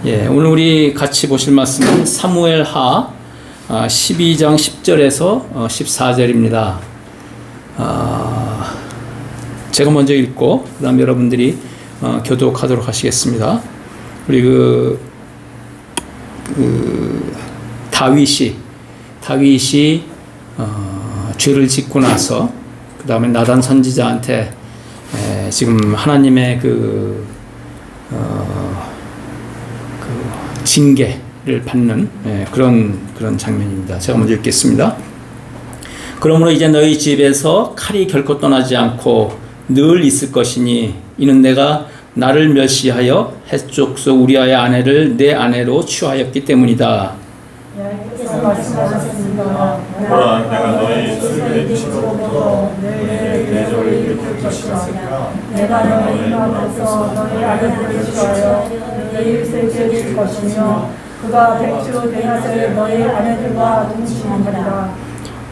예, 오늘 우리 같이 보실 말씀은 사무엘하 12장 10절에서 14절입니다. 제가 먼저 읽고 그 다음 여러분들이 교독하도록 하시겠습니다. 우리 다윗이 죄를 짓고 나서 그 다음에 나단 선지자한테 지금 하나님의 징계를 받는 그런 장면입니다. 제가 먼저 읽겠습니다. 그러므로 이제 너희 집에서 칼이 결코 떠나지 않고 늘 있을 것이니 이는 내가 나를 멸시하여 헷족속 우리아의 아내를 내 아내로 취하였기 때문이다. 여호와께서 말씀하셨습니다. 내가 너희 술에 치고부터 내 대적을 일으킬 것이라. 내가 너희 앞에서 너희 아내를 취하여 너희 일을 지을 것이며 그가 백주 대낮에 너희 아내들과 동침하리라.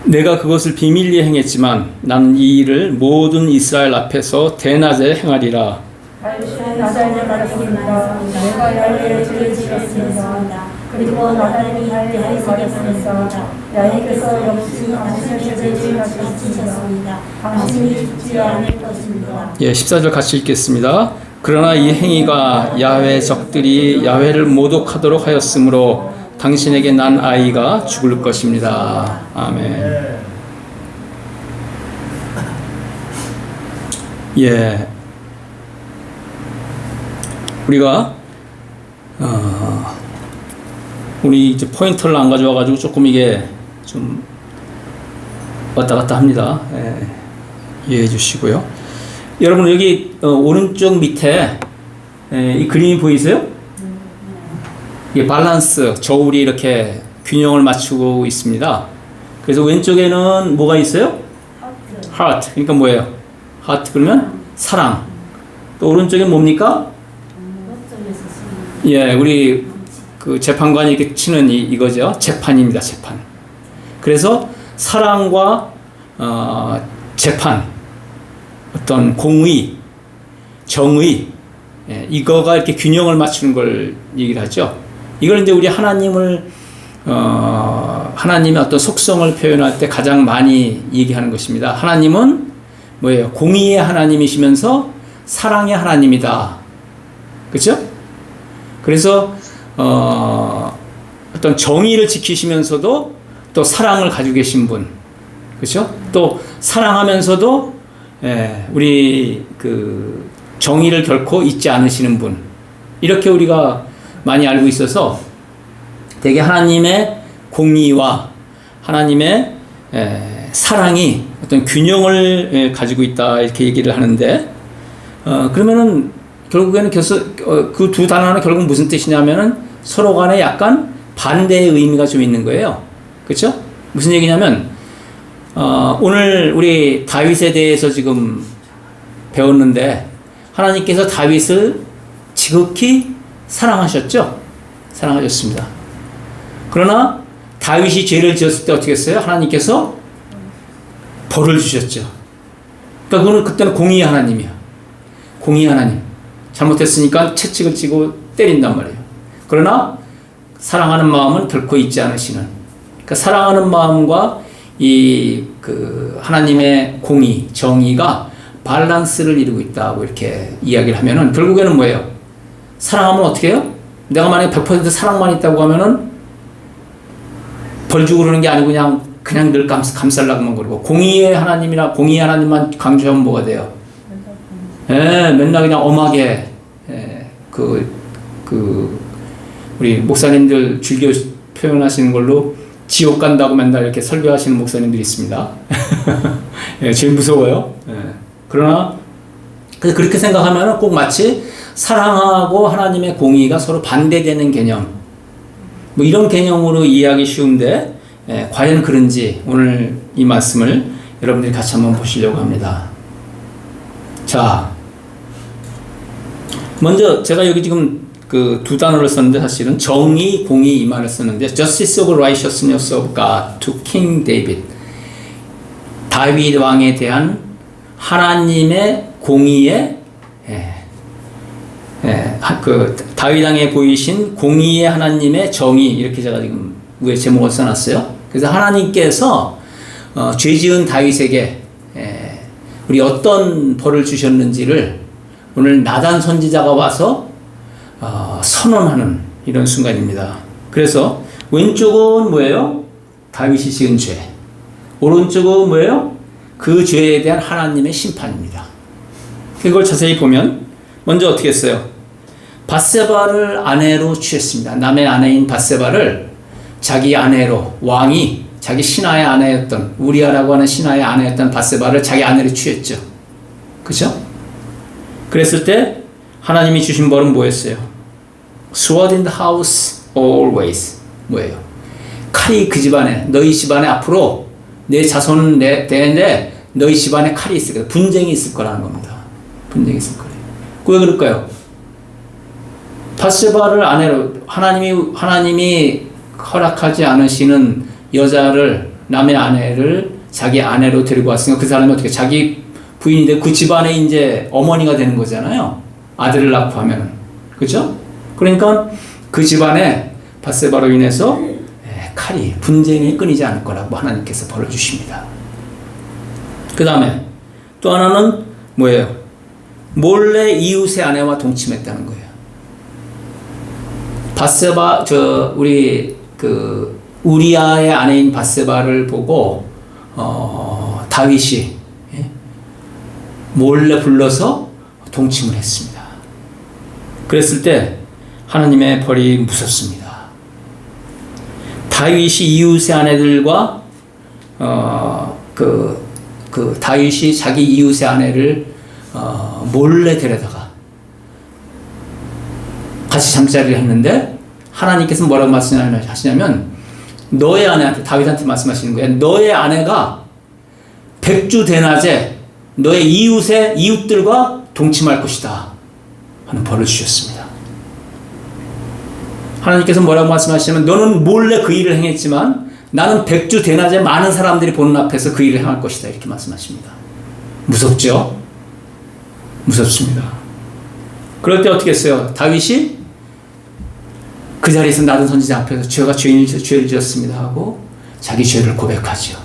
내가 그것을 비밀리에 행했지만 나는 이 일을 모든 이스라엘 앞에서 대낮에 행하리라. 다윗이 나단에게 말했습니다. 내가 야훼의 죄를 지었습니다. 그리고 나단이 야훼를 버렸습니다. 야훼께서 역시 당신의 죄를 지으셨습니다. 당신이 죽지 않을 것입니다. 14절 같이 읽겠습니다. 그러나 이 행위가 야훼 적들이 야훼를 모독하도록 하였으므로 당신에게 난 아이가 죽을 것입니다. 아멘. 우리가 우리 이제 포인터를 안 가져와가지고 조금 이게 좀 왔다 갔다 합니다. 이해해 주시고요. 여러분 여기 오른쪽 밑에 이 그림이 보이세요? 이게 밸런스, 저울이 이렇게 균형을 맞추고 있습니다. 그래서 왼쪽에는 뭐가 있어요? 하트. 그러니까 뭐예요? 하트 그러면 사랑. 또 오른쪽에 뭡니까? 우리 그 재판관이 이렇게 치는 이거죠. 재판입니다. 재판. 그래서 사랑과 재판, 어떤 공의, 정의, 이거가 이렇게 균형을 맞추는 걸 얘기를 하죠. 이걸 이제 우리 하나님의 어떤 속성을 표현할 때 가장 많이 얘기하는 것입니다. 하나님은 뭐예요? 공의의 하나님이시면서 사랑의 하나님이다. 그렇죠? 그래서 어떤 정의를 지키시면서도 또 사랑을 가지고 계신 분, 그렇죠? 또 사랑하면서도 우리 그 정의를 결코 잊지 않으시는 분, 이렇게 우리가 많이 알고 있어서 되게 하나님의 공의와 하나님의 사랑이 어떤 균형을 가지고 있다 이렇게 얘기를 하는데 그러면은 결국에는 그 두 단어는 결국 무슨 뜻이냐면은 서로 간에 약간 반대의 의미가 좀 있는 거예요. 그렇죠? 무슨 얘기냐면 오늘 우리 다윗에 대해서 지금 배웠는데 하나님께서 다윗을 지극히 사랑하셨죠? 사랑하셨습니다. 그러나 다윗이 죄를 지었을 때 어떻게 했어요? 하나님께서 벌을 주셨죠. 그러니까 그때는 공의의 하나님이야. 공의의 하나님. 잘못했으니까 채찍을 찌고 때린단 말이에요. 그러나 사랑하는 마음은 결코 잊지 않으시는. 그러니까 사랑하는 마음과 하나님의 공의, 정의가 밸런스를 이루고 있다고 이렇게 이야기를 하면은 결국에는 뭐예요? 사랑하면 어떻게 해요? 내가 만약에 100% 사랑만 있다고 하면은 벌 주고 그러는 게 아니고 그냥 늘 감쌀라고만 그러고 공의의 하나님이나 공의의 하나님만 강조하면 뭐가 돼요? 맨날 그냥 엄하게 우리 목사님들 즐겨 표현하시는 걸로 지옥 간다고 맨날 이렇게 설교하시는 목사님들이 있습니다. 제일 무서워요. 그러나 그렇게 생각하면 꼭 마치 사랑하고 하나님의 공의가 서로 반대되는 개념, 뭐 이런 개념으로 이해하기 쉬운데 과연 그런지 오늘 이 말씀을 여러분들이 같이 한번 보시려고 합니다. 자, 먼저 제가 여기 지금 그 두 단어를 썼는데 사실은 정의, 공의 이 말을 썼는데 Justice of Righteousness of God to King David. 다윗 왕에 대한 하나님의 공의의 그 다윗 왕에 보이신 공의의 하나님의 정의, 이렇게 제가 지금 위에 제목을 써놨어요. 그래서 하나님께서 죄지은 다윗에게 우리 어떤 벌을 주셨는지를 오늘 나단 선지자가 와서 선언하는 이런 순간입니다. 그래서 왼쪽은 뭐예요? 다윗이 지은 죄. 오른쪽은 뭐예요? 그 죄에 대한 하나님의 심판입니다. 그걸 자세히 보면 먼저 어떻게 했어요? 밧세바를 아내로 취했습니다. 남의 아내인 밧세바를 자기 아내로, 왕이 자기 신하의 아내였던, 우리아라고 하는 신하의 아내였던 밧세바를 자기 아내로 취했죠. 그죠? 그랬을 때 하나님이 주신 벌은 뭐였어요? Sword in the house always. 뭐예요? 칼이 그 집안에, 너희 집안에 앞으로 내 자손은 되는데 너희 집안에 칼이 있을 거예요. 분쟁이 있을 거라는 겁니다. 분쟁이 있을 거예요. 왜 그럴까요? 밧세바를 아내로, 하나님이 허락하지 않으시는 여자를, 남의 아내를 자기 아내로 데리고 왔으니까 그 사람이 어떻게 자기 부인이 되고 그 집안에 이제 어머니가 되는 거잖아요. 아들을 낳고 하면은. 그죠? 그러니까 그 집안에 밧세바로 인해서 칼이, 분쟁이 끊이지 않을 거라고 하나님께서 벌을 주십니다. 그 다음에 또 하나는 뭐예요? 몰래 이웃의 아내와 동침했다는 거예요. 밧세바, 우리 우리아의 아내인 밧세바를 보고 다윗이 몰래 불러서 동침을 했습니다. 그랬을 때 하나님의 벌이 무섭습니다. 다윗이 이웃의 아내들과 다윗이 자기 이웃의 아내를 몰래 데려다가 같이 잠자리를 했는데 하나님께서 뭐라고 말씀하시냐면 너의 아내한테, 다윗한테 말씀하시는 거예요. 너의 아내가 백주 대낮에 너의 이웃들과 동침할 것이다 하는 벌을 주셨습니다. 하나님께서 뭐라고 말씀하시냐면 너는 몰래 그 일을 행했지만 나는 백주 대낮에 많은 사람들이 보는 앞에서 그 일을 행할 것이다, 이렇게 말씀하십니다. 무섭죠? 무섭습니다. 그럴 때 어떻게 했어요? 다윗이 그 자리에서 나단 선지자 앞에서 죄를 지었습니다 하고 자기 죄를 고백하죠.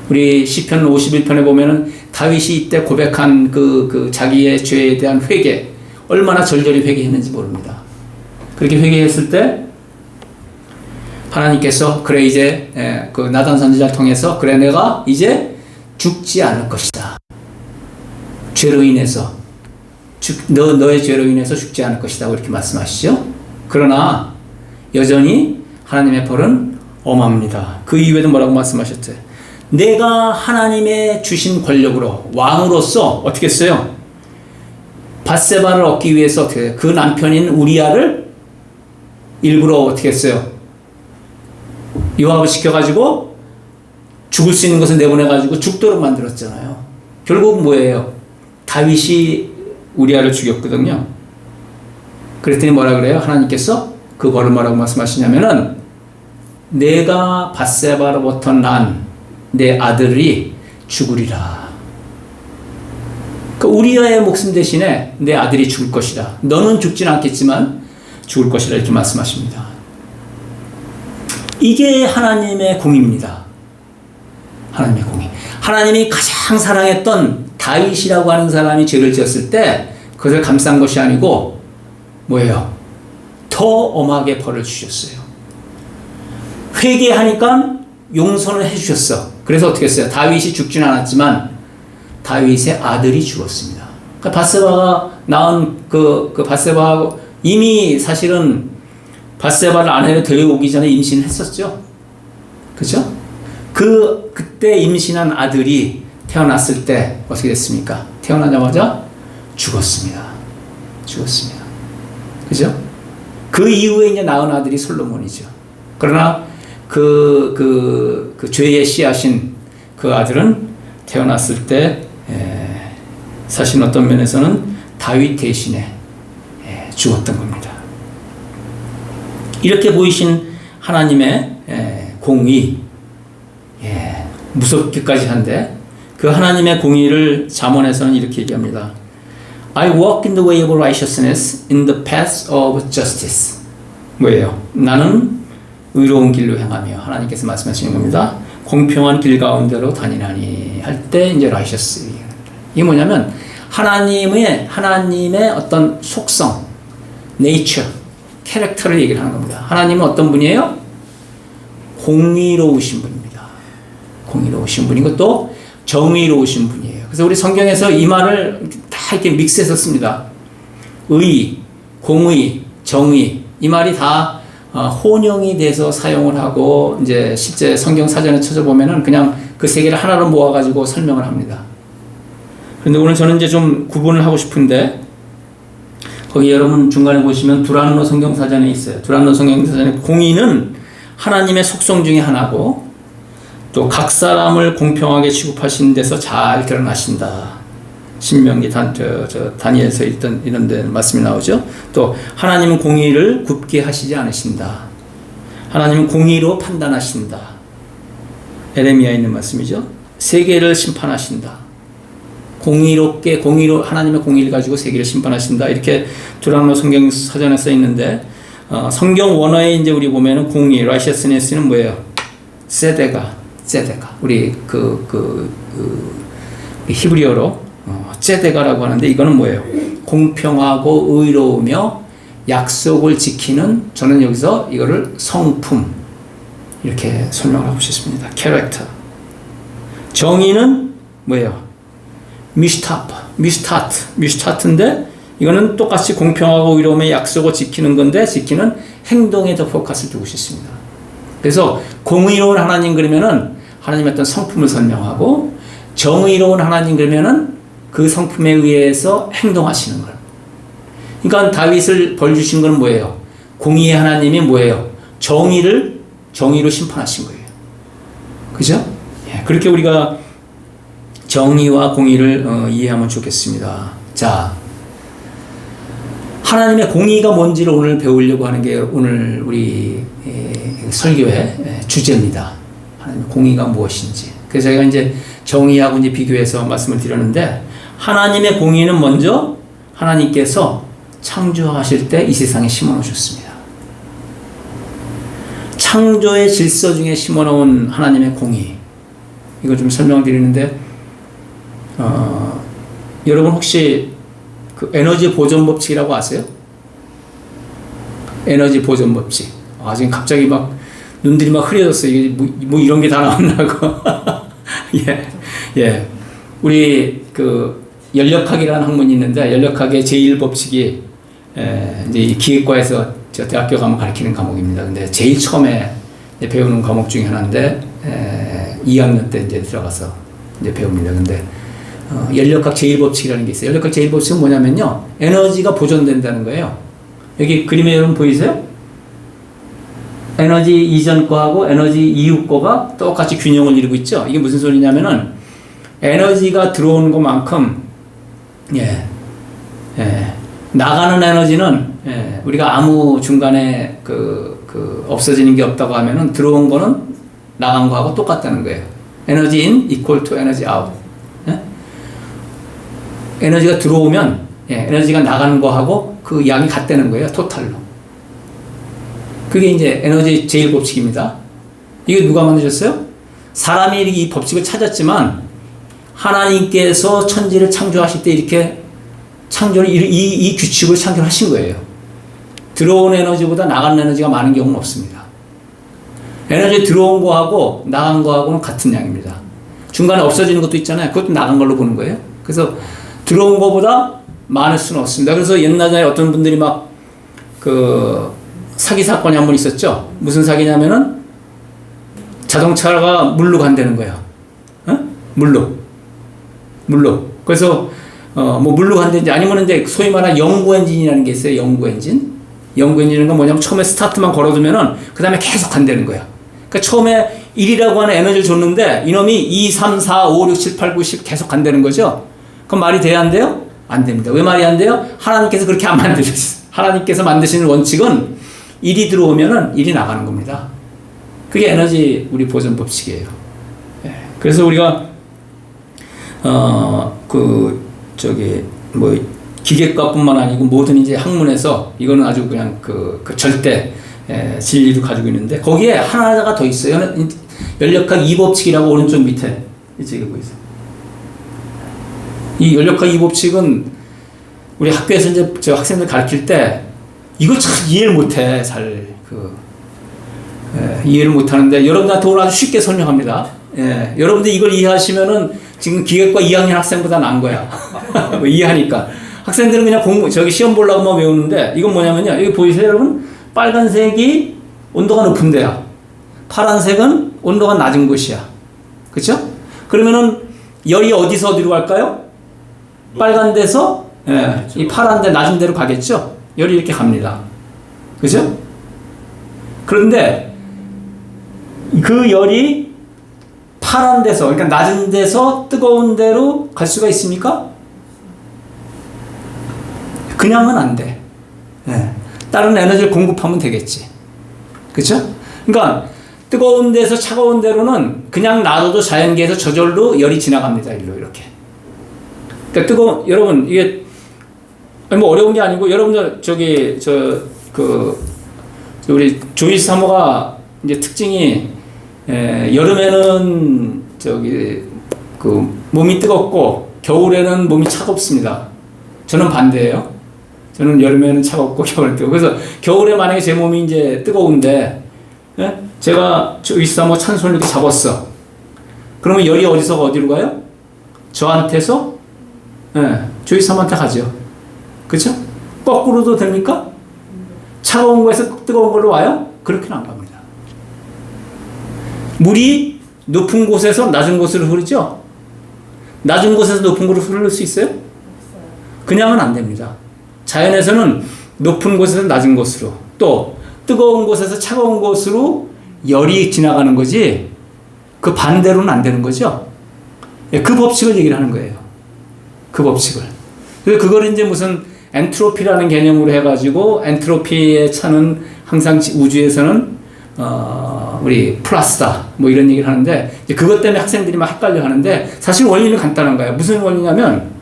우리 시편 51편에 보면은 다윗이 이때 고백한 그 자기의 죄에 대한 회개, 얼마나 절절히 회개했는지 모릅니다. 그렇게 회개했을 때 하나님께서 그래 이제 그 나단 선지자를 통해서 그래 내가 이제 죽지 않을 것이다. 죄로 인해서 너의 죄로 인해서 죽지 않을 것이다 이렇게 말씀하시죠. 그러나 여전히 하나님의 벌은 엄합니다. 그 이후에도 뭐라고 말씀하셨어요? 내가 하나님의 주신 권력으로 왕으로서 어떻게 했어요? 밧세바를 얻기 위해서 어떻게 그 남편인 우리아를 일부러 어떻게 했어요? 요압을 시켜가지고 죽을 수 있는 것을 내보내가지고 죽도록 만들었잖아요. 결국 뭐예요? 다윗이 우리아를 죽였거든요. 그랬더니 뭐라 그래요? 하나님께서 그 벌을 뭐라고 말씀하시냐면은 내가 밧세바로부터 난 내 아들이 죽으리라. 그 우리아의 목숨 대신에 내 아들이 죽을 것이다. 너는 죽진 않겠지만 죽을 것이라 이렇게 말씀하십니다. 이게 하나님의 공의입니다. 하나님의 공의. 하나님이 가장 사랑했던 다윗이라고 하는 사람이 죄를 지었을 때 그것을 감싼 것이 아니고 뭐예요? 더 엄하게 벌을 주셨어요. 회개하니까 용서를 해주셨어. 그래서 어떻게 했어요? 다윗이 죽지는 않았지만 다윗의 아들이 죽었습니다. 그러니까 밧세바가 낳은 그 밧세바 이미 사실은 밧세바를 아내로 데려오기 전에 임신했었죠. 그죠? 그때 임신한 아들이 태어났을 때 어떻게 됐습니까? 태어나자마자 죽었습니다. 그죠? 그 이후에 이제 낳은 아들이 솔로몬이죠. 그러나 그 죄의 씨앗인 그 아들은 태어났을 때 사실 어떤 면에서는 다윗 대신에 죽었던 겁니다. 이렇게 보이신 하나님의 공의, 무섭기까지 한데 그 하나님의 공의를 잠언에서는 이렇게 얘기합니다. I walk in the way of righteousness in the path of justice. 뭐예요? 나는 의로운 길로 행하며 하나님께서 말씀하시는 겁니다. 공평한 길 가운데로 다니나니 할 때 이제 righteous. 이게 뭐냐면 하나님의 어떤 속성, nature, 캐릭터를 얘기를 하는 겁니다. 하나님은 어떤 분이에요? 공의로우신 분입니다. 공의로우신 분이고 또 정의로우신 분이에요. 그래서 우리 성경에서 이 말을 다 이렇게 믹스해서 씁니다. 의, 공의, 정의 이 말이 다 혼용이 돼서 사용을 하고 이제 실제 성경 사전에 찾아보면은 그냥 그 세 개를 하나로 모아가지고 설명을 합니다. 그런데 오늘 저는 이제 좀 구분을 하고 싶은데 거기 여러분 중간에 보시면 두란노 성경사전에 있어요. 두란노 성경사전에 공의는 하나님의 속성 중에 하나고 또 각 사람을 공평하게 취급하시는 데서 잘 드러나신다. 신명기 다니엘서 이런 데 말씀이 나오죠. 또 하나님은 공의를 굽게 하시지 않으신다. 하나님은 공의로 판단하신다. 에레미야에 있는 말씀이죠. 세계를 심판하신다. 공의로 하나님의 공의를 가지고 세계를 심판하신다. 이렇게 두란노 성경 사전에 써 있는데 성경 원어에 이제 우리 보면은 공의, righteousness는 뭐예요? 세데가 우리 히브리어로 세데가라고 하는데 이거는 뭐예요? 공평하고 의로우며 약속을 지키는 저는 여기서 이거를 성품 이렇게 설명을 하고 싶습니다. 캐릭터. 정의는 뭐예요? 미슈타트인데 이거는 똑같이 공평하고 의로움의 약속을 지키는 건데 지키는 행동에 더 포커스를 두고 싶습니다. 그래서 공의로운 하나님 그러면은 하나님의 어떤 성품을 설명하고 정의로운 하나님 그러면은 그 성품에 의해서 행동하시는 걸. 그러니까 다윗을 벌 주신 건 뭐예요? 공의의 하나님이 뭐예요? 정의로 심판하신 거예요. 그죠? 예, 그렇게 우리가 정의와 공의를 이해하면 좋겠습니다. 자, 하나님의 공의가 뭔지를 오늘 배우려고 하는 게 오늘 우리 설교의 주제입니다. 하나님의 공의가 무엇인지. 그래서 제가 이제 정의하고 이제 비교해서 말씀을 드렸는데 하나님의 공의는 먼저 하나님께서 창조하실 때 이 세상에 심어놓으셨습니다. 창조의 질서 중에 심어놓은 하나님의 공의. 이거 좀 설명드리는데 여러분 혹시 그 에너지 보존 법칙이라고 아세요? 에너지 보존 법칙. 지금 갑자기 막 눈들이 막 흐려졌어요. 이게 뭐 이런 게 다 나왔나고. 예. 우리 그 연력학이라는 학문이 있는데 연력학의 제1법칙이 이제 기획과에서 저 대학교 가면 가르치는 과목입니다. 근데 제일 처음에 배우는 과목 중에 하나인데 2학년 때 이제 들어가서 이제 배웁니다. 근데 연력학 제1법칙이라는 게 있어요. 연력학 제1법칙은 뭐냐면요. 에너지가 보존된다는 거예요. 여기 그림에 여러분 보이세요? 에너지 이전 거하고 에너지 이후 거가 똑같이 균형을 이루고 있죠. 이게 무슨 소리냐면은 에너지가 들어오는 것만큼 나가는 에너지는 우리가 아무 중간에 없어지는 게 없다고 하면은 들어온 거는 나간 거하고 똑같다는 거예요. 에너지 in equal to 에너지 out. 에너지가 들어오면 에너지가 나가는 거하고 그 양이 같다는 거예요. 토탈로. 그게 이제 에너지 제1법칙입니다. 이게 누가 만드셨어요? 사람이 이 법칙을 찾았지만 하나님께서 천지를 창조하실 때 이렇게 이 규칙을 창조하신 거예요. 들어온 에너지보다 나가는 에너지가 많은 경우는 없습니다. 에너지 들어온 거하고 나간 거하고는 같은 양입니다. 중간에 없어지는 것도 있잖아요. 그것도 나간 걸로 보는 거예요. 그래서 들어온 거보다 많을 수는 없습니다. 그래서 옛날에 어떤 분들이 막 사기 사건이 한 번 있었죠. 무슨 사기냐면은 자동차가 물로 간다는 거예요. 물로. 그래서 뭐 물로 간다든지 아니면 이제 소위 말하는 연구 엔진이라는 게 있어요. 연구 엔진이라는 건 뭐냐면 처음에 스타트만 걸어두면은 그 다음에 계속 간다는 거야. 그러니까 처음에 1이라고 하는 에너지를 줬는데 이놈이 2, 3, 4, 5, 6, 7, 8, 9, 10 계속 간다는 거죠. 그럼 말이 돼야 안 돼요? 안 됩니다. 왜 말이 안 돼요? 하나님께서 그렇게 안 만드셨어요. 하나님께서 만드시는 원칙은 1이 들어오면은 1이 나가는 겁니다. 그게 에너지 우리 보존 법칙이에요. 그래서 우리가 기계과뿐만 아니고 모든 이제 학문에서 이거는 아주 그냥 그 절대 진리를 가지고 있는데 거기에 하나가 더 있어요. 연력학 2법칙이라고 오른쪽 밑에 이쪽에 보이세요. 이 연력학 2법칙은 우리 학교에서 이제 저 학생들 가르칠 때 이걸 참 이해를 못해. 이해를 못하는데 여러분들한테 오늘 아주 쉽게 설명합니다. 여러분들 이걸 이해하시면은 지금 기계과 2학년 학생보다 나은 거야. 뭐 이해하니까. 학생들은 그냥 저기 시험 보려고만 외우는데 이건 뭐냐면요. 여기 보이세요, 여러분? 빨간색이 온도가 높은 데야. 파란색은 온도가 낮은 곳이야. 그쵸? 그러면은 열이 어디서 어디로 갈까요? 빨간 데서 이 파란 데 낮은 데로 가겠죠? 열이 이렇게 갑니다. 그죠? 그런데 그 열이 파란 데서, 그러니까 낮은 데서 뜨거운 데로 갈 수가 있습니까? 그냥은 안 돼. 다른 에너지를 공급하면 되겠지. 그쵸? 그러니까 뜨거운 데서 차가운 데로는 그냥 놔둬도 자연계에서 저절로 열이 지나갑니다. 일로 이렇게. 그러니까 여러분 이게 뭐 어려운 게 아니고 여러분들 우리 조이스 사모가 이제 특징이 여름에는 몸이 뜨겁고 겨울에는 몸이 차갑습니다. 저는 반대예요. 저는 여름에는 차갑고 겨울에는 뜨겁고. 그래서 겨울에 만약에 제 몸이 이제 뜨거운데 제가 조이스 사모 찬손을 이렇게 잡았어. 그러면 열이 어디서 어디로 가요? 저한테서 조이스 사모한테 가죠. 그렇죠? 거꾸로도 됩니까? 차가운 거에서 뜨거운 걸로 와요? 그렇게는 안 갑니다. 물이 높은 곳에서 낮은 곳으로 흐르죠? 낮은 곳에서 높은 곳으로 흐를 수 있어요? 그냥은 안 됩니다. 자연에서는 높은 곳에서 낮은 곳으로, 또 뜨거운 곳에서 차가운 곳으로 열이 지나가는 거지 그 반대로는 안 되는 거죠. 그 법칙을 얘기를 하는 거예요. 그 법칙을. 그래서 그걸 이제 무슨 엔트로피라는 개념으로 해가지고 엔트로피의 차는 항상 우주에서는 우리 플러스다 뭐 이런 얘기를 하는데 이제 그것 때문에 학생들이 막 헷갈려 하는데 사실 원리는 간단한 거예요. 무슨 원리냐면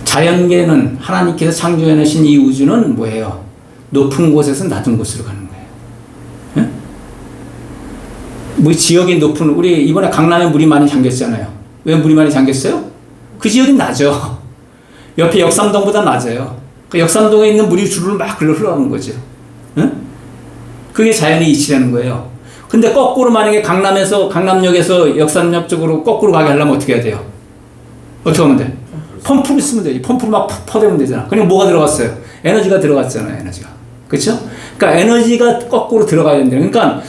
자연계는 하나님께서 창조해내신 이 우주는 뭐예요? 높은 곳에서 낮은 곳으로 가는 거예요. 예? 뭐 지역이 높은 우리 이번에 강남에 물이 많이 잠겼잖아요. 왜 물이 많이 잠겼어요? 그 지역이 낮죠. 옆에 역삼동보다 낮아요. 그 역삼동에 있는 물이 주르르 막 흘러가는 거죠. 응? 그게 자연의 이치라는 거예요. 근데 거꾸로 만약에 강남역에서 역삼역 쪽으로 거꾸로 가게 하려면 어떻게 해야 돼요? 어떻게 하면 돼? 펌프를 쓰면 되지. 펌프를 막 퍼대면 되잖아. 그럼 뭐가 들어갔어요? 에너지가 들어갔잖아요, 에너지가. 그쵸? 그러니까 에너지가 거꾸로 들어가야 된다. 그러니까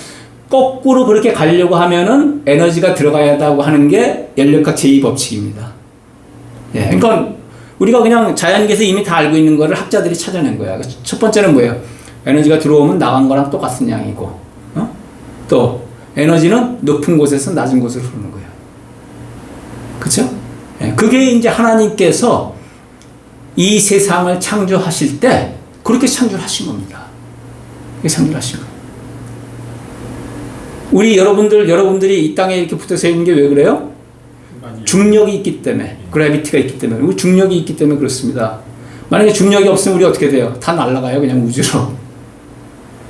거꾸로 그렇게 가려고 하면은 에너지가 들어가야 한다고 하는 게 연력학 제2법칙입니다. 예. 그러니까 우리가 그냥 자연계에서 이미 다 알고 있는 거를 학자들이 찾아낸 거야. 첫 번째는 뭐예요? 에너지가 들어오면 나간 거랑 똑같은 양이고, 또 에너지는 높은 곳에서 낮은 곳으로 흐르는 거예요. 그쵸? 예. 그게 이제 하나님께서 이 세상을 창조하실 때 그렇게 창조하신 겁니다. 그렇게 창조하신 거예요. 여러분들이 이 땅에 이렇게 붙어서 있는 게 왜 그래요? 중력이 있기 때문에, 그래비티가 있기 때문에, 우리 중력이 있기 때문에 그렇습니다. 만약에 중력이 없으면 우리 어떻게 돼요? 다 날아가요, 그냥 우주로.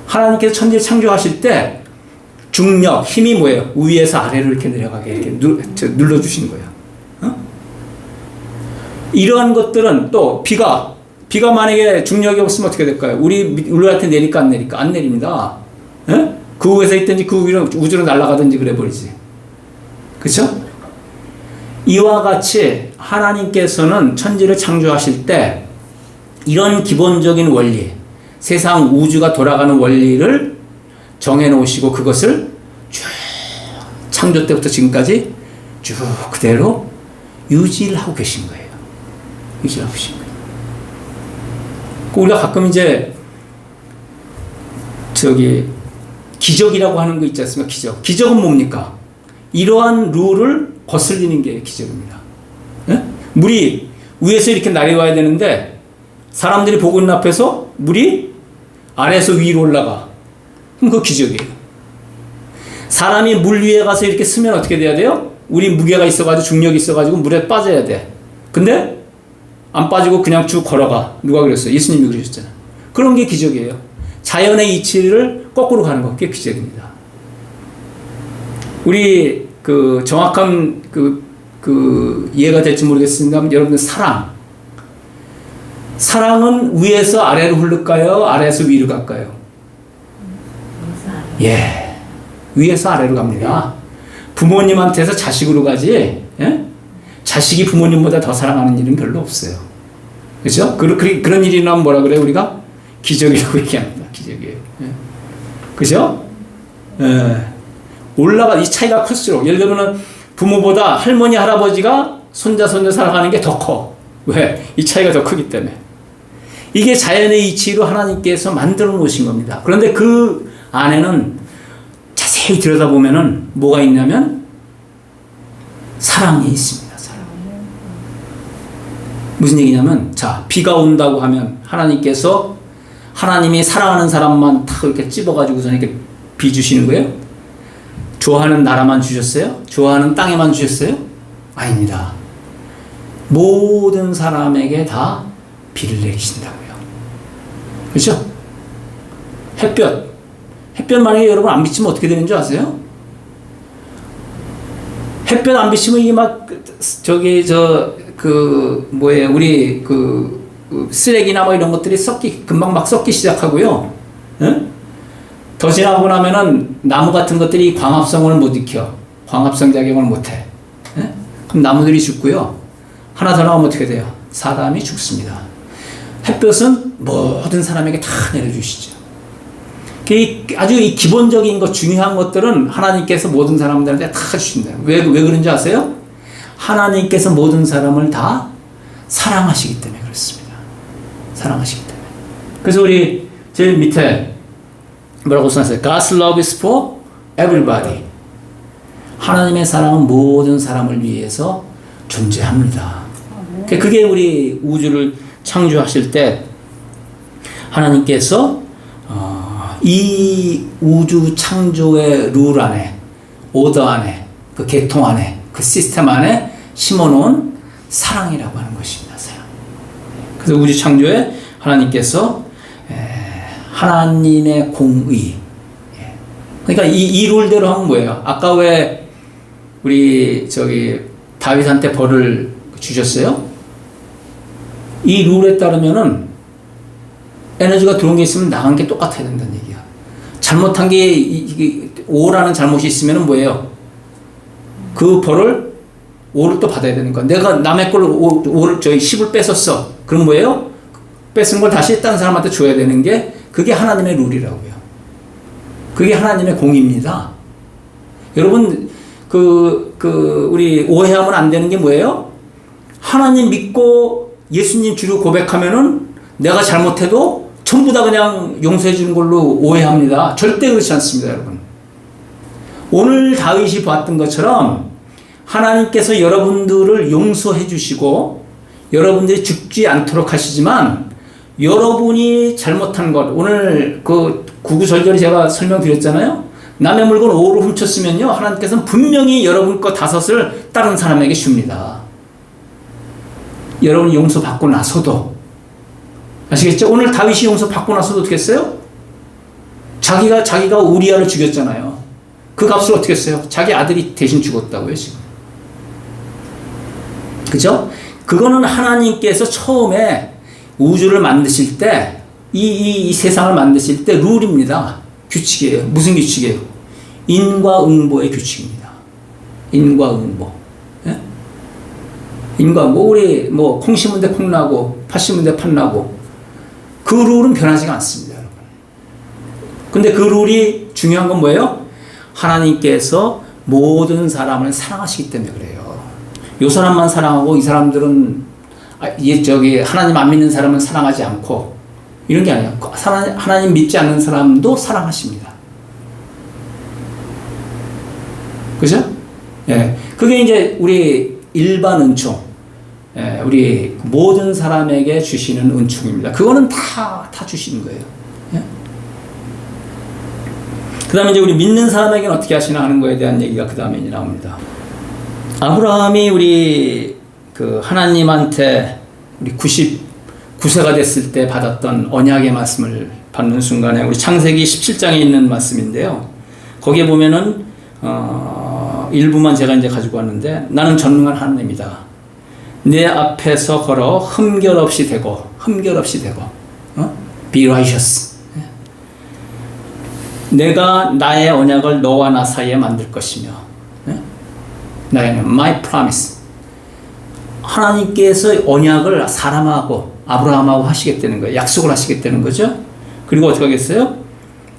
하나님께서 천지를 창조하실 때 중력, 힘이 뭐예요? 위에서 아래로 이렇게 내려가게 이렇게 눌러주시는 거예요. 이러한 것들은 또 비가 만약에 중력이 없으면 어떻게 될까요? 우리한테 내릴까 안 내릴까? 안 내립니다. 그 위에서 있든지 그 위로 우주로 날아가든지 그래 버리지. 그렇죠? 이와 같이 하나님께서는 천지를 창조하실 때 이런 기본적인 원리, 세상 우주가 돌아가는 원리를 정해놓으시고 그것을 쭉 창조 때부터 지금까지 쭉 그대로 유지를 하고 계신 거예요. 유지를 하고 계신 거예요. 우리가 가끔 이제 기적이라고 하는 거 있지 않습니까? 기적은 뭡니까? 이러한 룰을 거슬리는 게 기적입니다. 네? 물이 위에서 이렇게 내려와야 되는데 사람들이 보고 있는 앞에서 물이 아래에서 위로 올라가. 그럼 그거 기적이에요. 사람이 물 위에 가서 이렇게 쓰면 어떻게 돼야 돼요? 우리 무게가 있어가지고 중력이 있어가지고 물에 빠져야 돼. 근데 안 빠지고 그냥 쭉 걸어가. 누가 그랬어요? 예수님이 그러셨잖아요. 그런 게 기적이에요. 자연의 이치를 거꾸로 가는 거, 그게 기적입니다. 우리 그 정확한 그 이해가 될지 모르겠습니다. 여러분들 사랑은 위에서 아래로 흐를까요? 아래에서 위로 갈까요? 예, 위에서 아래로 갑니다. 부모님한테서 자식으로 가지, 예? 자식이 부모님보다 더 사랑하는 일은 별로 없어요. 그렇죠? 그런 일이 나면 뭐라 그래요? 우리가 기적이라고 얘기합니다. 기적이에요. 예. 그죠? 예. 이 차이가 클수록, 예를 들면 부모보다 할머니, 할아버지가 손자 사랑하는 게 더 커. 왜? 이 차이가 더 크기 때문에. 이게 자연의 이치로 하나님께서 만들어 놓으신 겁니다. 그런데 그 안에는 자세히 들여다보면은 뭐가 있냐면 사랑이 있습니다. 사랑. 무슨 얘기냐면, 자, 비가 온다고 하면 하나님이 사랑하는 사람만 탁 이렇게 찝어가지고서 이렇게 비 주시는 거예요? 좋아하는 나라만 주셨어요? 좋아하는 땅에만 주셨어요? 아닙니다. 모든 사람에게 다 비를 내리신다고요. 그렇죠? 햇볕 만약에 여러분 안 비치면 어떻게 되는 줄 아세요? 햇볕 안 비치면 이게 막 우리 쓰레기나 뭐 이런 것들이 금방 막 썩기 시작하고요. 응? 더 지나고 나면은 나무 같은 것들이 광합성을 못 익혀. 광합성 작용을 못 해. 응? 그럼 나무들이 죽고요. 하나 더 나오면 어떻게 돼요? 사람이 죽습니다. 햇볕은 모든 사람에게 다 내려주시죠. 아주 이 기본적인 것, 중요한 것들은 하나님께서 모든 사람들한테 다 주신다. 왜 그런지 아세요? 하나님께서 모든 사람을 다 사랑하시기 때문에 그렇습니다. 사랑하시기 때문에. 그래서 우리 제일 밑에 뭐라고 써놨어요? God's love is for everybody. 하나님의 사랑은 모든 사람을 위해서 존재합니다. 그게 우리 우주를 창조하실 때 하나님께서 이 우주 창조의 룰 안에, 오더 안에, 그 계통 안에, 그 시스템 안에 심어놓은 사랑이라고 하는 것입니다. 사랑. 그래서 우주 창조에 하나님께서 하나님의 공의. 그러니까 이 룰대로 하면 뭐예요? 아까 왜 우리 다윗한테 벌을 주셨어요? 이 룰에 따르면은 에너지가 들어온 게 있으면 나간 게 똑같아야 된다는 얘기야. 잘못한 게 5라는 잘못이 있으면은 뭐예요? 그 벌을 5를 또 받아야 되는 거야. 내가 남의 걸 10을 뺏었어. 그럼 뭐예요? 뺏은 걸 다시 다른 사람한테 줘야 되는 게 그게 하나님의 룰이라고요. 그게 하나님의 공입니다. 여러분 우리 오해하면 안 되는 게 뭐예요? 하나님 믿고 예수님 주로 고백하면은 내가 잘못해도 전부 다 그냥 용서해 주는 걸로 오해합니다. 절대 그렇지 않습니다, 여러분. 오늘 다윗이 봤던 것처럼 하나님께서 여러분들을 용서해 주시고 여러분들이 죽지 않도록 하시지만 여러분이 잘못한 것, 오늘 구구절절히 제가 설명드렸잖아요. 남의 물건 5로 훔쳤으면요, 하나님께서는 분명히 여러분 거 5을 다른 사람에게 줍니다. 여러분이 용서받고 나서도. 아시겠죠? 오늘 다윗이 용서받고 나서도 어떻게 했어요? 자기가 우리아를 죽였잖아요. 그 값을 어떻게 했어요? 자기 아들이 대신 죽었다고요, 지금. 그죠? 그거는 하나님께서 처음에 우주를 만드실 때, 이 세상을 만드실 때 룰입니다. 규칙이에요. 무슨 규칙이에요? 인과응보의 규칙입니다. 인과응보. 예? 인과응보. 우리 콩 심은 데 콩 나고, 팥 심은 데 팥 나고. 그 룰은 변하지가 않습니다, 여러분. 근데 그 룰이 중요한 건 뭐예요? 하나님께서 모든 사람을 사랑하시기 때문에 그래요. 요 사람만 사랑하고 이 사람들은 하나님 안 믿는 사람은 사랑하지 않고 이런 게 아니에요. 하나님 믿지 않는 사람도 사랑하십니다. 그죠? 예. 그게 이제 우리 일반 은총, 예, 우리 모든 사람에게 주시는 은총입니다. 그거는 다 주시는 거예요. 예? 그 다음에 이제 우리 믿는 사람에게는 어떻게 하시나 하는 거에 대한 얘기가 그 다음에 이제 나옵니다. 아브라함이 우리 하나님한테 우리 99세가 됐을 때 받았던 언약의 말씀을 받는 순간에 우리 창세기 17장에 있는 말씀인데요. 거기에 보면은 일부만 제가 이제 가지고 왔는데 나는 전능한 하나님이다. 내 앞에서 걸어 흠결 없이 되고 be righteous. 내가 나의 언약을 너와 나 사이에 만들 것이며 나의 my promise. 하나님께서 언약을 사람하고 아브라함하고 하시겠다는 거예요. 약속을 하시겠다는 거죠. 그리고 어떻게 하겠어요?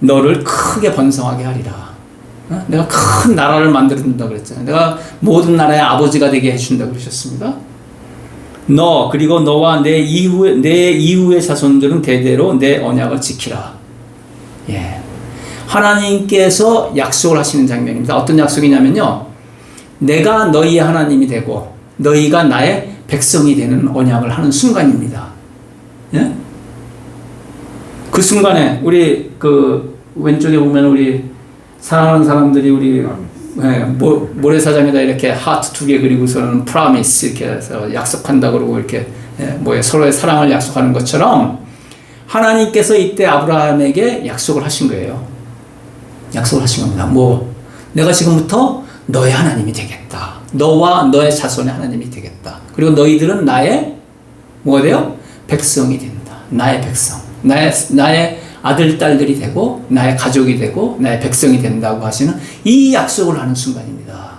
너를 크게 번성하게 하리라. 내가 큰 나라를 만들어준다 그랬잖아요. 내가 모든 나라의 아버지가 되게 해준다 그러셨습니다. 너 그리고 너와 내 이후의 자손들은 대대로 내 언약을 지키라. 예. 하나님께서 약속을 하시는 장면입니다. 어떤 약속이냐면요. 내가 너희의 하나님이 되고 너희가 나의 백성이 되는 언약을 하는 순간입니다. 예? 그 순간에 우리 그 왼쪽에 보면 우리 사랑하는 사람들이 우리 모래사장에다 이렇게 하트 2개 그리고서는 promise 이렇게 해서 약속한다 그러고 이렇게 서로의 사랑을 약속하는 것처럼 하나님께서 이때 아브라함에게 약속을 하신 거예요. 약속을 하신 겁니다. 내가 지금부터 너의 하나님이 되겠다. 너와 너의 자손의 하나님이 되겠다. 그리고 너희들은 나의 뭐가 돼요? 백성이 된다. 나의 백성. 나의 아들, 딸들이 되고 나의 가족이 되고 나의 백성이 된다고 하시는 이 약속을 하는 순간입니다.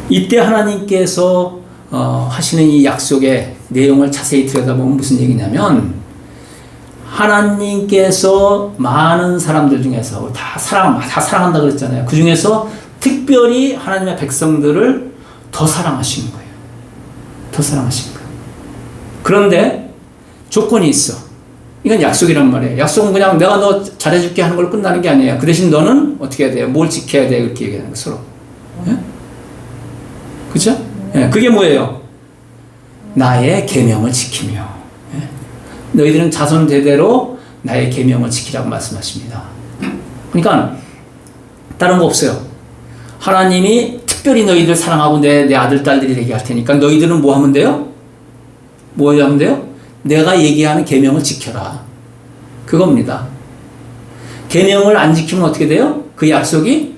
이때 하나님께서 하시는 이 약속의 내용을 자세히 들여다보면 무슨 얘기냐면 하나님께서 많은 사람들 중에서 다 사랑한다 그랬잖아요. 그 중에서 특별히 하나님의 백성들을 더 사랑하시는 거예요. 더 사랑하시는 거예요. 그런데 조건이 있어. 이건 약속이란 말이에요. 약속은 그냥 내가 너 잘해줄게 하는 걸로 끝나는 게 아니에요. 그 대신 너는 어떻게 해야 돼요? 뭘 지켜야 돼요? 이렇게 얘기하는 거 서로. 예? 그죠? 예, 그게 뭐예요? 나의 계명을 지키며. 예? 너희들은 자손 대대로 나의 계명을 지키라고 말씀하십니다. 그러니까 다른 거 없어요. 하나님이 특별히 너희들 사랑하고 내 아들, 딸들이 되게 할 테니까 너희들은 뭐 하면 돼요? 뭐 하면 돼요? 내가 얘기하는 계명을 지켜라. 그겁니다. 계명을 안 지키면 어떻게 돼요? 그 약속이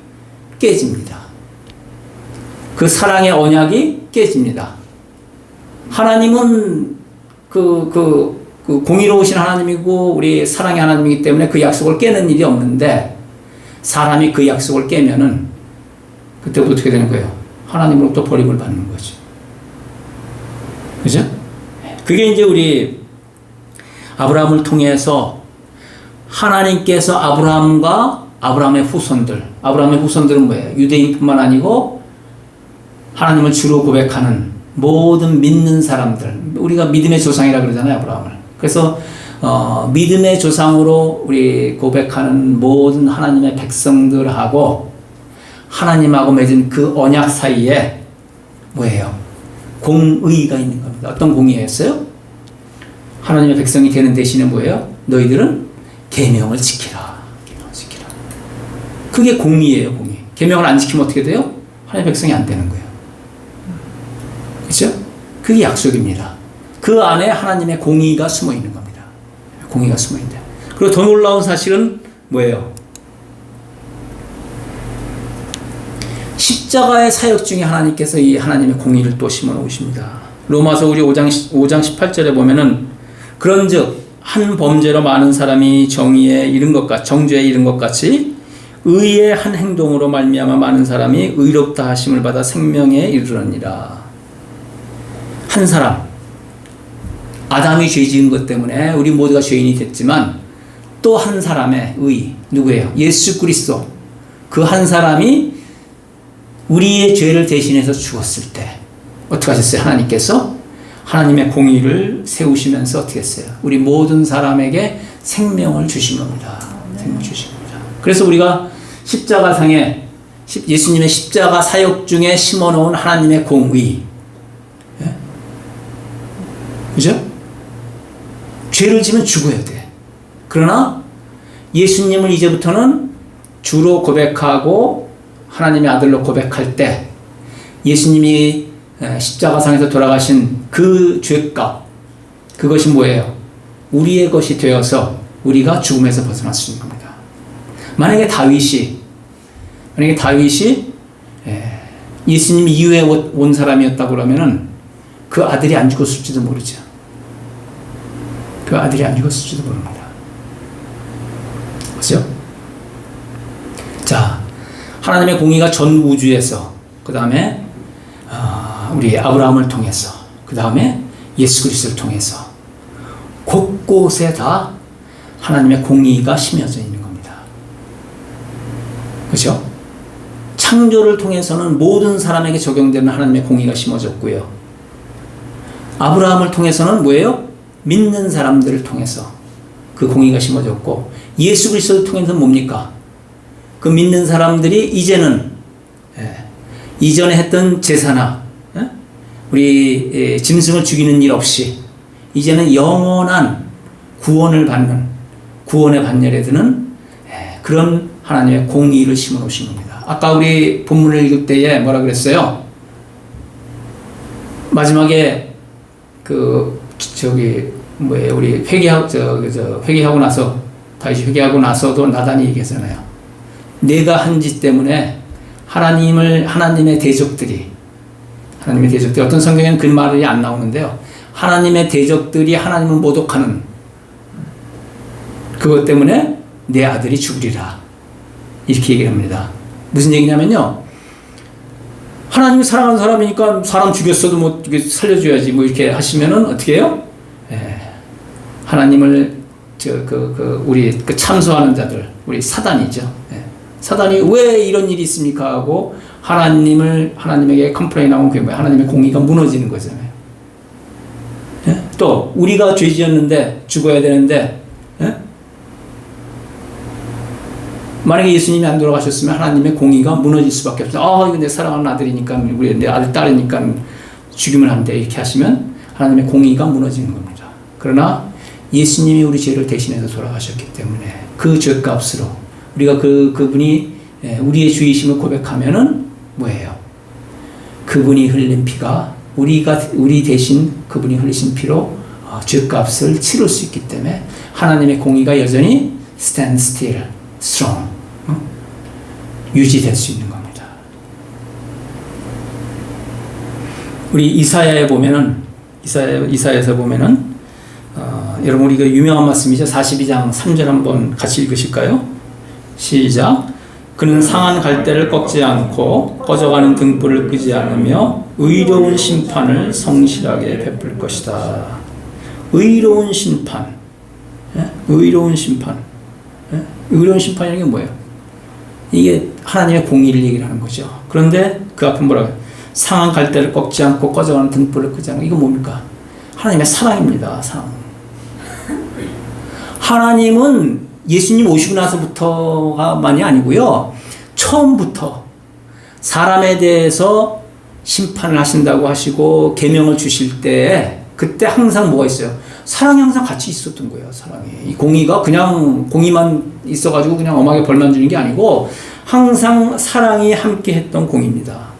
깨집니다. 그 사랑의 언약이 깨집니다. 하나님은 그 공의로우신 하나님이고 우리 사랑의 하나님이기 때문에 그 약속을 깨는 일이 없는데 사람이 그 약속을 깨면은 그때부터 어떻게 되는 거예요? 하나님으로부터 버림을 받는 거죠. 그죠? 그게 이제 우리 아브라함을 통해서 하나님께서 아브라함과 아브라함의 후손들은 뭐예요? 유대인뿐만 아니고 하나님을 주로 고백하는 모든 믿는 사람들, 우리가 믿음의 조상이라 그러잖아요, 아브라함을. 그래서 믿음의 조상으로 우리 고백하는 모든 하나님의 백성들하고 하나님하고 맺은 그 언약 사이에 뭐예요? 공의가 있는 겁니다. 어떤 공의였어요? 하나님의 백성이 되는 대신에 뭐예요? 너희들은 계명을 지키라. 계명을 지키라. 그게 공의예요, 공의. 계명을 안 지키면 어떻게 돼요? 하나님의 백성이 안 되는 거예요. 그렇죠? 그게 약속입니다. 그 안에 하나님의 공의가 숨어 있는 겁니다. 공의가 숨어 있는데. 그리고 더 놀라운 사실은 뭐예요? 십자가의 사역 중에 하나님께서 이 하나님의 공의를 또 심어 놓으십니다. 로마서 우리 5장 18절에 보면은 그런즉 한 범죄로 많은 사람이 정죄에 이른 것 같이 의의 한 행동으로 말미암아 많은 사람이 의롭다 하심을 받아 생명에 이르러니라. 한 사람, 아담이 죄 지은 것 때문에 우리 모두가 죄인이 됐지만 또 한 사람의 의, 누구예요? 예수 그리스도. 그 한 사람이 우리의 죄를 대신해서 죽었을 때 어떻게 하셨어요? 하나님께서 하나님의 공의를 세우시면서 어떻게 했어요? 우리 모든 사람에게 생명을 주신 겁니다. 생명을 주신 겁니다. 그래서 우리가 십자가상에 예수님의 십자가 사역 중에 심어놓은 하나님의 공의, 예? 그죠? 죄를 지면 죽어야 돼. 그러나 예수님을 이제부터는 주로 고백하고 하나님의 아들로 고백할 때 예수님이 십자가상에서 돌아가신 그 죄값, 그것이 뭐예요? 우리의 것이 되어서 우리가 죽음에서 벗어날 수 있는 겁니다. 만약에 다윗이 예수님 이후에 온 사람이었다고 그러면은 그 아들이 안 죽었을지도 모르죠. 그 아들이 안 죽었을지도 모릅니다. 그렇죠? 자, 하나님의 공의가 전 우주에서, 그 다음에 우리 아브라함을 통해서, 그 다음에 예수 그리스도를 통해서 곳곳에 다 하나님의 공의가 심어져 있는 겁니다. 그렇죠? 창조를 통해서는 모든 사람에게 적용되는 하나님의 공의가 심어졌고요. 아브라함을 통해서는 뭐예요? 믿는 사람들을 통해서 그 공의가 심어졌고, 예수 그리스도를 통해서는 뭡니까? 그 믿는 사람들이 이제는 이전에 했던 제사나 우리 짐승을 죽이는 일 없이 이제는 영원한 구원을 받는, 구원의 반열에 드는 그런 하나님의 공의를 심어 놓으신 겁니다. 아까 우리 본문을 읽을 때에 뭐라 그랬어요? 마지막에 우리 회개하고 나서, 다시 회개하고 나서도 나단이 얘기했잖아요. 내가 한 짓 때문에 하나님의 대적들이 어떤 성경에는 그 말이 안 나오는데요. 하나님의 대적들이 하나님을 모독하는 그것 때문에 내 아들이 죽으리라. 이렇게 얘기를 합니다. 무슨 얘기냐면요. 하나님이 사랑하는 사람이니까 사람 죽였어도 뭐 살려줘야지 뭐 이렇게 하시면은 어떻게 해요? 하나님을 우리 참소하는 자들, 우리 사단이죠. 사단이 왜 이런 일이 있습니까? 하고 하나님에게 컴플레인하면 그게 뭐야? 하나님의 공의가 무너지는 거잖아요. 또 우리가 죄 지었는데 죽어야 되는데 만약에 예수님이 안 돌아가셨으면 하나님의 공의가 무너질 수밖에 없어요. 이거 내 사랑하는 아들이니까, 내 아들 딸이니까 죽이면 안 돼. 이렇게 하시면 하나님의 공의가 무너지는 겁니다. 그러나 예수님이 우리 죄를 대신해서 돌아가셨기 때문에 그 죄값으로 우리가 그분이 우리의 주이심을 고백하면은 뭐예요? 그분이 흘린 피가 우리 대신 그분이 흘리신 피로 죄값을 치를 수 있기 때문에 하나님의 공의가 여전히 stand still, strong, 유지될 수 있는 겁니다. 우리 이사야에 보면은, 이사야에서 보면은 여러분 우리 그 유명한 말씀이죠. 42장 3절 한번 같이 읽으실까요? 시작. 그는 상한 갈대를 꺾지 않고 꺼져가는 등불을 끄지 않으며 의로운 심판을 성실하게 베풀 것이다. 의로운 심판. 의로운 심판. 의로운 심판이라는 게 뭐예요? 이게 하나님의 공의를 얘기를 하는 거죠. 그런데 그 앞은 뭐라고 해요? 상한 갈대를 꺾지 않고 꺼져가는 등불을 끄지 않고, 이거 뭡니까? 하나님의 사랑입니다. 사랑. 하나님은 예수님 오시고 나서부터가만이 아니고요. 처음부터 사람에 대해서 심판을 하신다고 하시고 계명을 주실 때 그때 항상 뭐가 있어요? 사랑이 항상 같이 있었던 거예요. 사랑이. 이 공의가 그냥 공의만 있어가지고 그냥 엄하게 벌만 주는 게 아니고 항상 사랑이 함께 했던 공의입니다.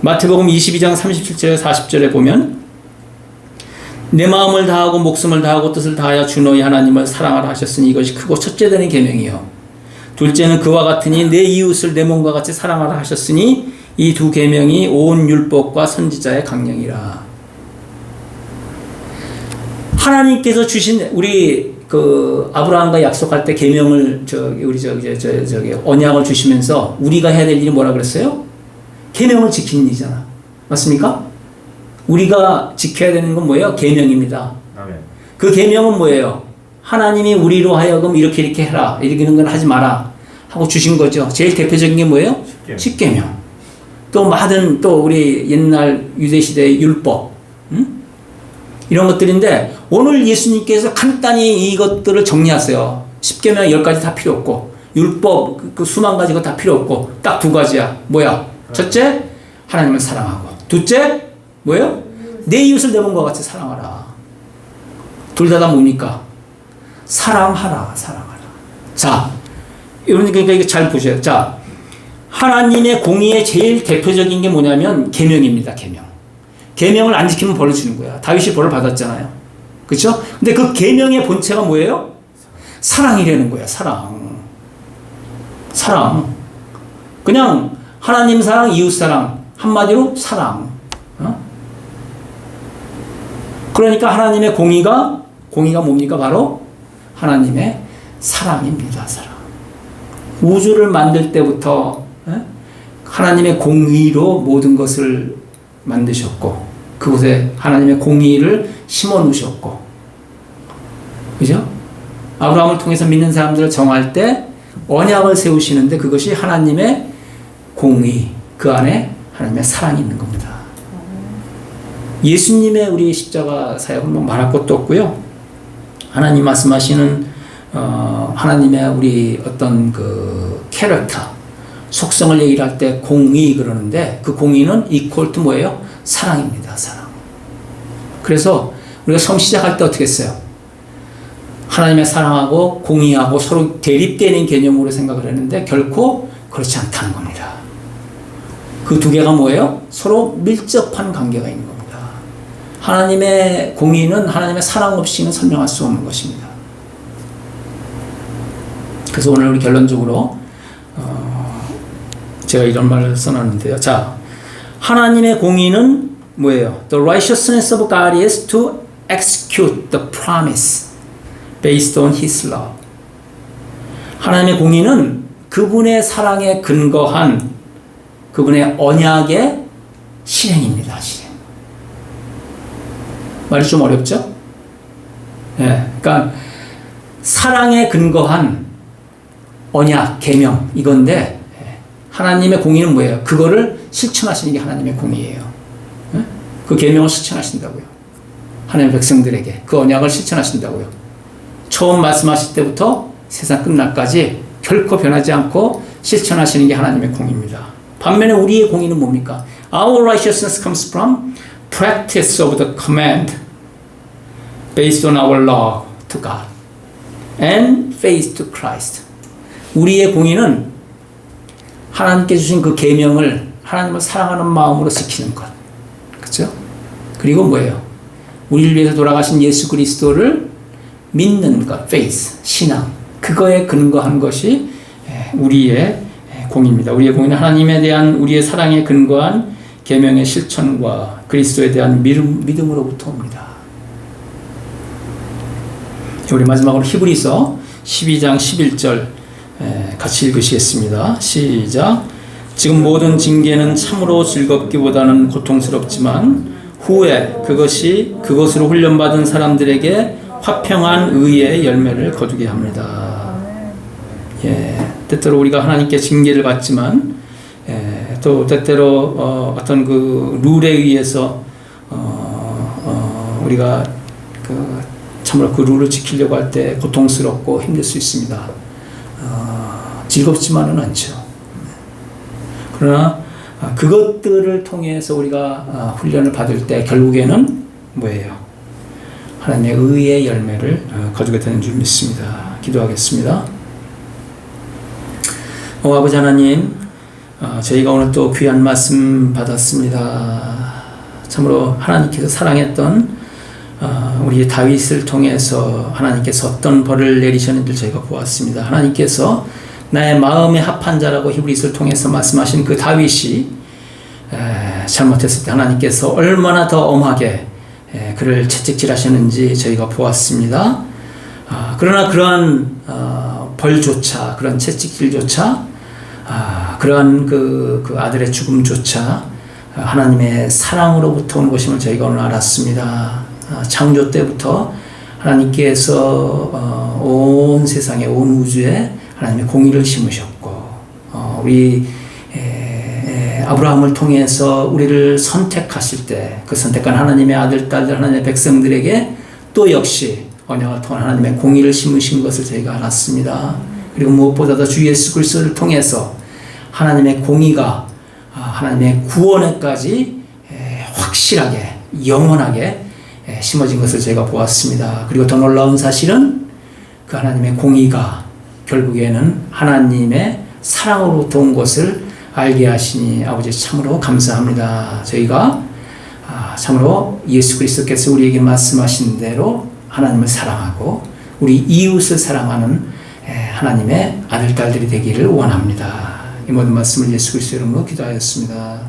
마태복음 22장 37절 40절에 보면 내 마음을 다하고 목숨을 다하고 뜻을 다하여 주 너희 하나님을 사랑하라 하셨으니 이것이 크고 첫째 되는 계명이요. 둘째는 그와 같으니 내 이웃을 내 몸과 같이 사랑하라 하셨으니 이 두 계명이 온 율법과 선지자의 강령이라. 하나님께서 주신 우리 아브라함과 약속할 때 계명을 언약을 주시면서 우리가 해야 될 일이 뭐라 그랬어요? 계명을 지키는 일이잖아. 맞습니까? 우리가 지켜야 되는 건 뭐예요? 계명입니다. 아멘. 그 계명은 뭐예요? 하나님이 우리로 하여금 이렇게 해라, 이런 건 하지 마라 하고 주신 거죠. 제일 대표적인 게 뭐예요? 십계명. 또 많은 또 우리 옛날 유대 시대의 율법, 이런 것들인데 오늘 예수님께서 간단히 이것들을 정리하세요. 십계명 10가지 다 필요 없고 율법 그 수만 가지가 다 필요 없고 딱 두 가지야. 뭐야? 첫째, 하나님을 사랑하고, 둘째 뭐예요? 내 이웃을 내 몸과 같이 사랑하라. 둘 다 뭡니까? 사랑하라. 자, 그러니까 이거 잘 보세요. 자, 하나님의 공의의 제일 대표적인 게 뭐냐면 계명입니다. 계명을 안 지키면 벌을 주는 거야. 다윗이 벌을 받았잖아요. 그렇죠? 근데 그 계명의 본체가 뭐예요? 사랑이라는 거야. 사랑. 그냥 하나님 사랑, 이웃 사랑, 한마디로 사랑. 그러니까 하나님의 공의가 뭡니까? 바로 하나님의 사랑입니다. 사랑. 우주를 만들 때부터 하나님의 공의로 모든 것을 만드셨고, 그곳에 하나님의 공의를 심어 놓으셨고, 그죠? 아브라함을 통해서 믿는 사람들을 정할 때 언약을 세우시는데 그것이 하나님의 공의, 그 안에 하나님의 사랑이 있는 겁니다. 예수님의 우리 십자가 사역은 뭐 말할 것도 없고요. 하나님 말씀하시는 하나님의 우리 어떤 그 캐릭터, 속성을 얘기를 할 때 공의 그러는데 그 공의는 이퀄 투 뭐예요? 사랑입니다. 사랑. 그래서 우리가 성 시작할 때 어떻게 했어요? 하나님의 사랑하고 공의하고 서로 대립되는 개념으로 생각을 했는데 결코 그렇지 않다는 겁니다. 그 두 개가 뭐예요? 서로 밀접한 관계가 있는 겁니다. 하나님의 공의는 하나님의 사랑 없이는 설명할 수 없는 것입니다. 그래서 오늘 우리 결론적으로 제가 이런 말을 써놨는데요. 자, 하나님의 공의는 뭐예요? The righteousness of God is to execute the promise based on His love. 하나님의 공의는 그분의 사랑에 근거한 그분의 언약의 실행입니다. 실행. 말이 좀 어렵죠? 네, 그러니까 사랑에 근거한 언약, 계명 이건데 하나님의 공의는 뭐예요? 그거를 실천하시는 게 하나님의 공의예요. 네? 그 계명을 실천하신다고요. 하나님의 백성들에게 그 언약을 실천하신다고요. 처음 말씀하실 때부터 세상 끝날까지 결코 변하지 않고 실천하시는 게 하나님의 공의입니다. 반면에 우리의 공의는 뭡니까? Our righteousness comes from practice of the command based on our love to God and faith to Christ. 우리의 공의는 하나님께 주신 그 계명을 하나님을 사랑하는 마음으로 지키는 것. 그렇죠? 그리고 뭐예요? 우리를 위해서 돌아가신 예수 그리스도를 믿는 것, faith, 신앙. 그거에 근거한 것이 우리의 공의입니다. 우리의 공의는 하나님에 대한 우리의 사랑에 근거한 계명의 실천과 그리스도에 대한 믿음으로부터 옵니다. 우리 마지막으로 히브리서 12장 11절 같이 읽으시겠습니다. 시작. 지금 모든 징계는 참으로 즐겁기보다는 고통스럽지만 후에 그것으로 훈련받은 사람들에게 화평한 의의 열매를 거두게 합니다. 때때로 우리가 하나님께 징계를 받지만 또 때때로 어떤 그 룰에 의해서 우리가 참으로 그 룰을 지키려고 할 때 고통스럽고 힘들 수 있습니다. 즐겁지만은 않죠. 그러나 그것들을 통해서 우리가 훈련을 받을 때 결국에는 뭐예요? 하나님의 의의 열매를 거두게 되는 줄 믿습니다. 기도하겠습니다. 아버지 하나님, 저희가 오늘 또 귀한 말씀 받았습니다. 참으로 하나님께서 사랑했던 우리 다윗을 통해서 하나님께서 어떤 벌을 내리셨는지 저희가 보았습니다. 하나님께서 나의 마음에 합한 자라고 히브리서를 통해서 말씀하신 그 다윗이 잘못했을 때 하나님께서 얼마나 더 엄하게 그를 채찍질하셨는지 저희가 보았습니다. 그러나 그러한 벌조차, 그런 채찍질조차, 그러한 그 아들의 죽음조차 하나님의 사랑으로부터 온 것임을 저희가 오늘 알았습니다. 창조 때부터 하나님께서 온 세상에, 온 우주에 하나님의 공의를 심으셨고, 우리 아브라함을 통해서 우리를 선택하실 때 그 선택한 하나님의 아들, 딸들, 하나님의 백성들에게 또 역시 언약을 통한 하나님의 공의를 심으신 것을 저희가 알았습니다. 그리고 무엇보다도 주 예수 그리스도를 통해서 하나님의 공의가 하나님의 구원에까지 확실하게, 영원하게 심어진 것을 저희가 보았습니다. 그리고 더 놀라운 사실은 그 하나님의 공의가 결국에는 하나님의 사랑으로부터 온 것을 알게 하시니 아버지 참으로 감사합니다. 저희가 참으로 예수 그리스도께서 우리에게 말씀하신 대로 하나님을 사랑하고 우리 이웃을 사랑하는 하나님의 아들, 딸들이 되기를 원합니다. 이 모든 말씀을 예수 그리스도 이름으로 기도하였습니다.